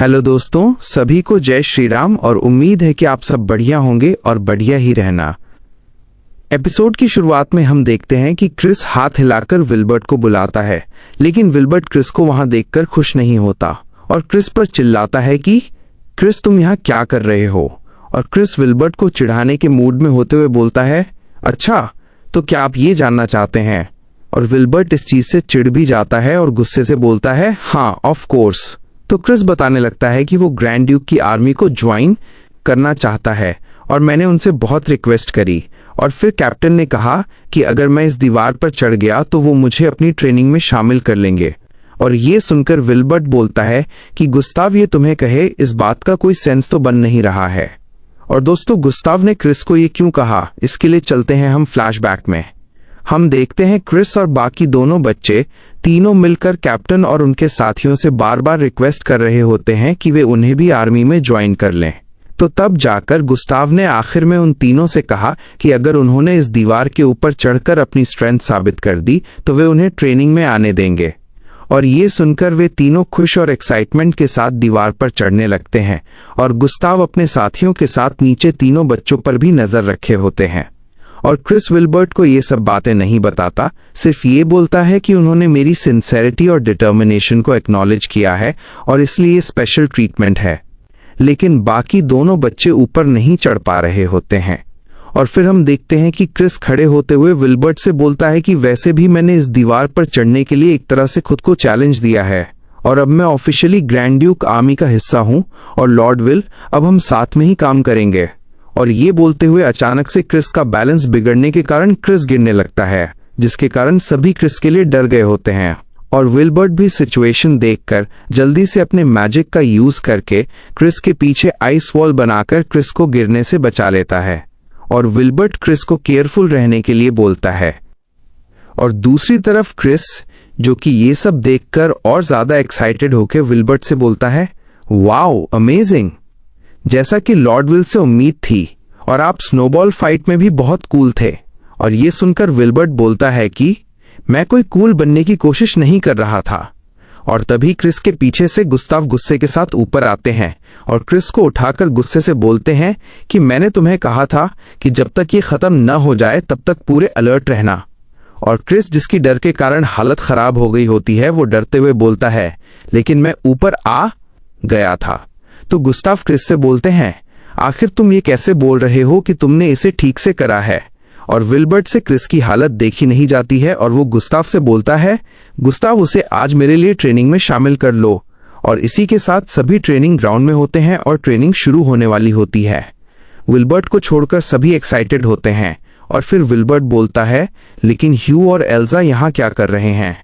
Hello दोस्तों, सभी को जय श्री राम और उम्मीद है कि आप सब बढ़िया होंगे और बढ़िया ही रहना। एपिसोड की शुरुआत में हम देखते हैं कि क्रिस हाथ हिलाकर विल्बर्ट को बुलाता है, लेकिन विल्बर्ट क्रिस को वहां देखकर खुश नहीं होता और क्रिस पर चिल्लाता है कि क्रिस तुम यहाँ क्या कर रहे हो। और क्रिस विल्बर्ट को चिढ़ाने के मूड में होते हुए बोलता है, अच्छा तो क्या आप ये जानना चाहते हैं। और विल्बर्ट इस चीज से चिढ़ भी जाता है और गुस्से से बोलता है, हाँ ऑफ कोर्स। तो क्रिस बताने लगता है कि वो ग्रैंड ड्यूक की आर्मी को ज्वाइन करना चाहता है और मैंने उनसे बहुत रिक्वेस्ट करी और फिर कैप्टन ने कहा कि अगर मैं इस दीवार पर चढ़ गया तो वो मुझे अपनी ट्रेनिंग में शामिल कर लेंगे। और ये सुनकर विल्बर्ट बोलता है कि गुस्ताव ये तुम्हें कहे, इस बात का कोई सेंस तो बन नहीं रहा है। और दोस्तों, गुस्ताव ने क्रिस को ये क्यों कहा, इसके लिए चलते हैं हम फ्लैशबैक में। हम देखते हैं क्रिस और बाकी दोनों बच्चे तीनों मिलकर कैप्टन और उनके साथियों से बार बार रिक्वेस्ट कर रहे होते हैं कि वे उन्हें भी आर्मी में ज्वाइन कर लें। तो तब जाकर गुस्ताव ने आखिर में उन तीनों से कहा कि अगर उन्होंने इस दीवार के ऊपर चढ़कर अपनी स्ट्रेंथ साबित कर दी तो वे उन्हें ट्रेनिंग में आने देंगे। और ये सुनकर वे तीनों खुश और एक्साइटमेंट के साथ दीवार पर चढ़ने लगते हैं और गुस्ताव अपने साथियों के साथ नीचे तीनों बच्चों पर भी नजर रखे होते हैं। और क्रिस विल्बर्ट को ये सब बातें नहीं बताता, सिर्फ ये बोलता है कि उन्होंने मेरी सिंसेरिटी और डिटर्मिनेशन को एक्नॉलेज किया है और इसलिए स्पेशल ट्रीटमेंट है। लेकिन बाकी दोनों बच्चे ऊपर नहीं चढ़ पा रहे होते हैं। और फिर हम देखते हैं कि क्रिस खड़े होते हुए विल्बर्ट से बोलता है कि वैसे भी मैंने इस दीवार पर चढ़ने के लिए एक तरह से खुद को चैलेंज दिया है और अब मैं ऑफिशियली ग्रैंड ड्यूक आर्मी का हिस्सा हूं और लॉर्ड विल, अब हम साथ में ही काम करेंगे। और ये बोलते हुए अचानक से क्रिस का बैलेंस बिगड़ने के कारण क्रिस गिरने लगता है, जिसके कारण सभी क्रिस के लिए डर गए होते हैं। और विल्बर्ट भी सिचुएशन देखकर जल्दी से अपने मैजिक का यूज करके क्रिस के पीछे आइस वॉल बनाकर क्रिस को गिरने से बचा लेता है। और विल्बर्ट क्रिस को केयरफुल रहने के लिए बोलता है। और दूसरी तरफ क्रिस, जो कि ये सब देखकर और ज्यादा एक्साइटेड होकर विल्बर्ट से बोलता है, वाओ अमेजिंग, जैसा कि लॉर्ड विल से उम्मीद थी और आप स्नोबॉल फाइट में भी बहुत कूल थे। और ये सुनकर विल्बर्ट बोलता है कि मैं कोई कूल बनने की कोशिश नहीं कर रहा था। और तभी क्रिस के पीछे से गुस्ताव गुस्से के साथ ऊपर आते हैं और क्रिस को उठाकर गुस्से से बोलते हैं कि मैंने तुम्हें कहा था कि जब तक ये खत्म न हो जाए तब तक पूरे अलर्ट रहना। और क्रिस, जिसकी डर के कारण हालत खराब हो गई होती है, वो डरते हुए बोलता है, लेकिन मैं ऊपर आ गया था। तो गुस्ताव क्रिस से बोलते हैं, आखिर तुम ये कैसे बोल रहे हो कि तुमने इसे ठीक से करा है। और विल्बर्ट से क्रिस की हालत देखी नहीं जाती है और वो गुस्ताव से बोलता है, गुस्ताव उसे आज मेरे लिए ट्रेनिंग में शामिल कर लो। और इसी के साथ सभी ट्रेनिंग ग्राउंड में होते हैं और ट्रेनिंग शुरू होने वाली होती है। विल्बर्ट को छोड़कर सभी एक्साइटेड होते हैं और फिर विल्बर्ट बोलता है, लेकिन ह्यू और एल्जा यहाँ क्या कर रहे हैं।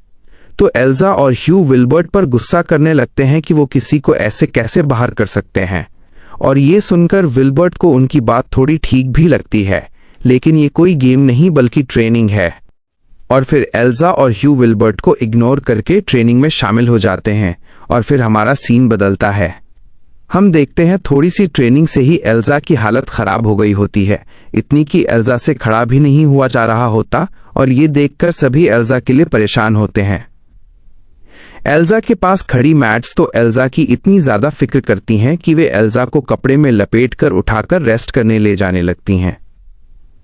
तो एल्जा और ह्यू विल्बर्ट पर गुस्सा करने लगते हैं कि वो किसी को ऐसे कैसे बाहर कर सकते हैं। और ये सुनकर विल्बर्ट को उनकी बात थोड़ी ठीक भी लगती है, लेकिन ये कोई गेम नहीं बल्कि ट्रेनिंग है। और फिर एल्जा और ह्यू विल्बर्ट को इग्नोर करके ट्रेनिंग में शामिल हो जाते हैं और फिर हमारा सीन बदलता है। हम देखते हैं थोड़ी सी ट्रेनिंग से ही एल्जा की हालत खराब हो गई होती है, इतनी कि एल्जा से खड़ा भी नहीं हुआ जा रहा होता। और ये देखकर सभी एल्जा के लिए परेशान होते हैं। एल्जा के पास खड़ी मैट्स तो एल्जा की इतनी ज्यादा फिक्र करती हैं कि वे एल्जा को कपड़े में लपेटकर उठाकर रेस्ट करने ले जाने लगती हैं।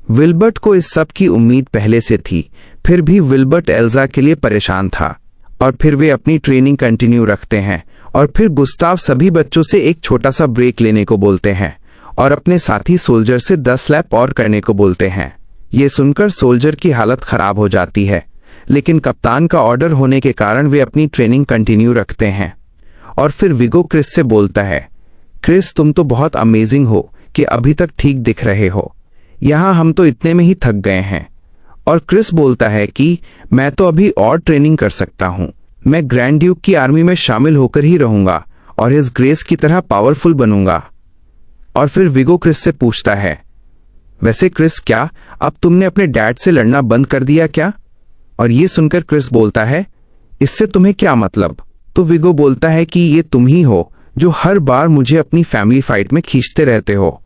विल्बर्ट को इस सब की उम्मीद पहले से थी, फिर भी विल्बर्ट एल्जा के लिए परेशान था। और फिर वे अपनी ट्रेनिंग कंटिन्यू रखते हैं और फिर गुस्ताव सभी बच्चों से एक छोटा सा ब्रेक लेने को बोलते हैं और अपने साथी सोल्जर से 10 लैप और करने को बोलते हैं। ये सुनकर सोल्जर की हालत खराब हो जाती है, लेकिन कप्तान का ऑर्डर होने के कारण वे अपनी ट्रेनिंग कंटिन्यू रखते हैं। और फिर विगो क्रिस से बोलता है, क्रिस तुम तो बहुत अमेजिंग हो कि अभी तक ठीक दिख रहे हो, यहाँ हम तो इतने में ही थक गए हैं। और क्रिस बोलता है कि मैं तो अभी और ट्रेनिंग कर सकता हूँ, मैं ग्रैंड ड्यूक की आर्मी में शामिल होकर ही रहूंगा और हिज ग्रेस की तरह पावरफुल बनूंगा। और फिर विगो क्रिस से पूछता है, वैसे क्रिस क्या अब तुमने अपने डैड से लड़ना बंद कर दिया क्या। और ये सुनकर क्रिस बोलता है, इससे तुम्हें क्या मतलब। तो विगो बोलता है कि ये तुम ही हो जो हर बार मुझे अपनी फैमिली फाइट में खींचते रहते हो।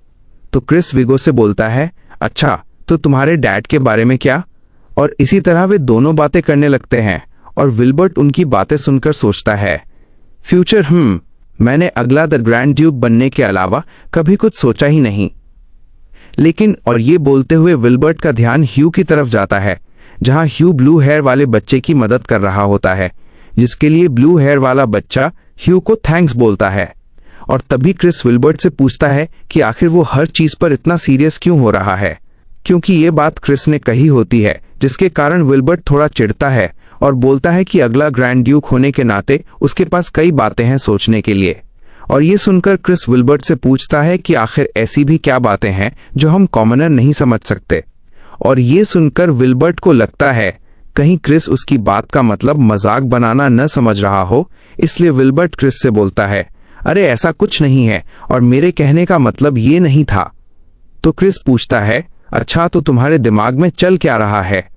तो क्रिस विगो से बोलता है, अच्छा तो तुम्हारे डैड के बारे में क्या। और इसी तरह वे दोनों बातें करने लगते हैं और विल्बर्ट उनकी बातें सुनकर सोचता है, फ्यूचर मैंने अगला द ग्रैंड ड्यूक बनने के अलावा कभी कुछ सोचा ही नहीं। लेकिन और ये बोलते हुए विल्बर्ट का ध्यान ह्यू की तरफ जाता है, जहां ह्यू ब्लू हेयर वाले बच्चे की मदद कर रहा होता है, जिसके लिए ब्लू हेयर वाला बच्चा ह्यू को थैंक्स बोलता है। और तभी क्रिस विल्बर्ट से पूछता है कि आखिर वो हर चीज पर इतना सीरियस क्यों हो रहा है, क्योंकि ये बात क्रिस ने कही होती है, जिसके कारण विल्बर्ट थोड़ा चिढ़ता है और बोलता है कि अगला ग्रैंड ड्यूक होने के नाते उसके पास कई बातें हैं सोचने के लिए। और ये सुनकर क्रिस विल्बर्ट से पूछता है कि आखिर ऐसी भी क्या बातें हैं जो हम कॉमनर नहीं समझ सकते। और ये सुनकर विल्बर्ट को लगता है कहीं क्रिस उसकी बात का मतलब मजाक बनाना न समझ रहा हो, इसलिए विल्बर्ट क्रिस से बोलता है, अरे ऐसा कुछ नहीं है और मेरे कहने का मतलब ये नहीं था। तो क्रिस पूछता है, अच्छा तो तुम्हारे दिमाग में चल क्या रहा है?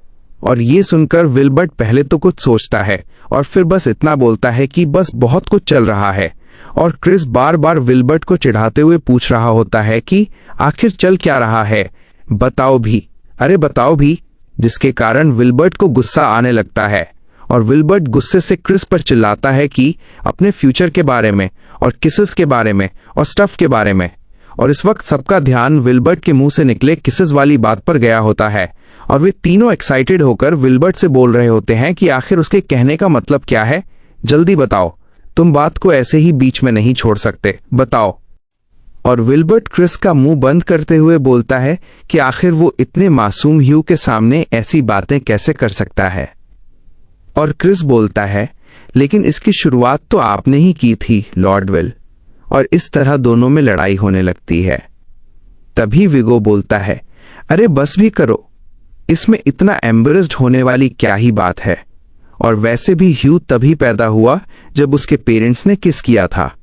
और ये सुनकर विल्बर्ट पहले तो कुछ सोचता है और फिर बस इतना बोलता है कि बस बहुत कुछ चल रहा है। और क्रिस बार बार विल्बर्ट को चिढ़ाते हुए पूछ रहा होता है कि आखिर चल क्या रहा है, बताओ भी, अरे बताओ भी, जिसके कारण विल्बर्ट को गुस्सा आने लगता है और विल्बर्ट गुस्से से क्रिस पर चिल्लाता है कि अपने फ्यूचर के बारे में और किसेस के बारे में और स्टफ के बारे में। और इस वक्त सबका ध्यान विल्बर्ट के मुंह से निकले किसेस वाली बात पर गया होता है और वे तीनों एक्साइटेड होकर विल्बर्ट से बोल रहे होते हैं कि आखिर उसके कहने का मतलब क्या है, जल्दी बताओ, तुम बात को ऐसे ही बीच में नहीं छोड़ सकते, बताओ। और विल्बर्ट क्रिस का मुंह बंद करते हुए बोलता है कि आखिर वो इतने मासूम ह्यू के सामने ऐसी बातें कैसे कर सकता है। और क्रिस बोलता है, लेकिन इसकी शुरुआत तो आपने ही की थी लॉर्ड विल। और इस तरह दोनों में लड़ाई होने लगती है। तभी विगो बोलता है, अरे बस भी करो, इसमें इतना एम्बेरस्ड होने वाली क्या ही बात है, और वैसे भी ह्यू तभी पैदा हुआ जब उसके पेरेंट्स ने किस किया था।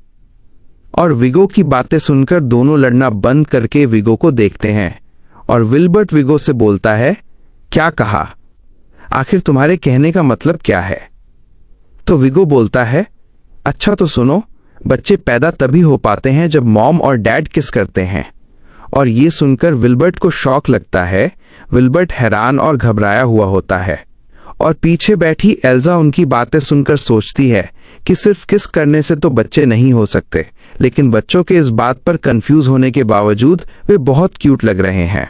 और विगो की बातें सुनकर दोनों लड़ना बंद करके विगो को देखते हैं और विल्बर्ट विगो से बोलता है, क्या कहा, आखिर तुम्हारे कहने का मतलब क्या है? तो विगो बोलता है, अच्छा तो सुनो, बच्चे पैदा तभी हो पाते हैं जब मॉम और डैड किस करते हैं। और ये सुनकर विल्बर्ट को शॉक लगता है। विल्बर्ट हैरान और घबराया हुआ होता है और पीछे बैठी एल्जा उनकी बातें सुनकर सोचती है कि सिर्फ किस करने से तो बच्चे नहीं हो सकते, लेकिन बच्चों के इस बात पर कंफ्यूज होने के बावजूद वे बहुत क्यूट लग रहे हैं।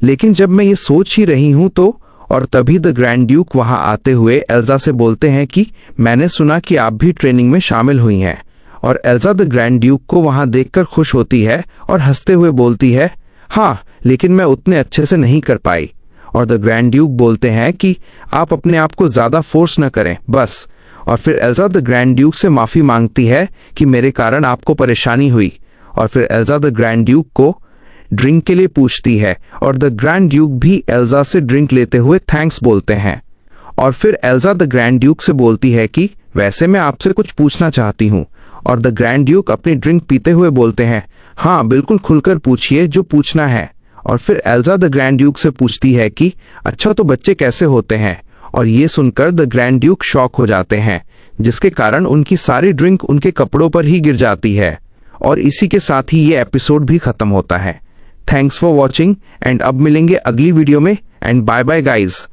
लेकिन जब मैं ये सोच ही रही हूं तो, और तभी द ग्रैंड ड्यूक वहां आते हुए एल्जा से बोलते हैं कि मैंने सुना कि आप भी ट्रेनिंग में शामिल हुई हैं। और एल्जा द ग्रैंड ड्यूक को वहां देखकर खुश होती है और हंसते हुए बोलती है, हाँ लेकिन मैं उतने अच्छे से नहीं कर पाई। और द ग्रैंड ड्यूक बोलते हैं कि आप अपने आप को ज्यादा फोर्स न करें, बस। और फिर एल्जा द ग्रैंड ड्यूक से माफी मांगती है कि मेरे कारण आपको परेशानी हुई। और फिर एल्जा द ग्रैंड ड्यूक को ड्रिंक के लिए पूछती है और द ग्रैंड ड्यूक भी एल्जा से ड्रिंक लेते हुए थैंक्स बोलते हैं। और फिर एल्जा द ग्रैंड ड्यूक से बोलती है कि वैसे मैं आपसे कुछ पूछना चाहती हूँ। और द ग्रैंड ड्यूक अपनी ड्रिंक पीते हुए बोलते हैं, हाँ बिल्कुल खुलकर पूछिए जो पूछना है। और फिर एल्जा द ग्रैंड ड्यूक से पूछती है कि अच्छा तो बच्चे कैसे होते हैं। और ये सुनकर द ग्रैंड ड्यूक शॉक हो जाते हैं, जिसके कारण उनकी सारी ड्रिंक उनके कपड़ों पर ही गिर जाती है। और इसी के साथ ही ये एपिसोड भी खत्म होता है। थैंक्स फॉर वॉचिंग एंड अब मिलेंगे अगली वीडियो में एंड बाय बाय गाइज।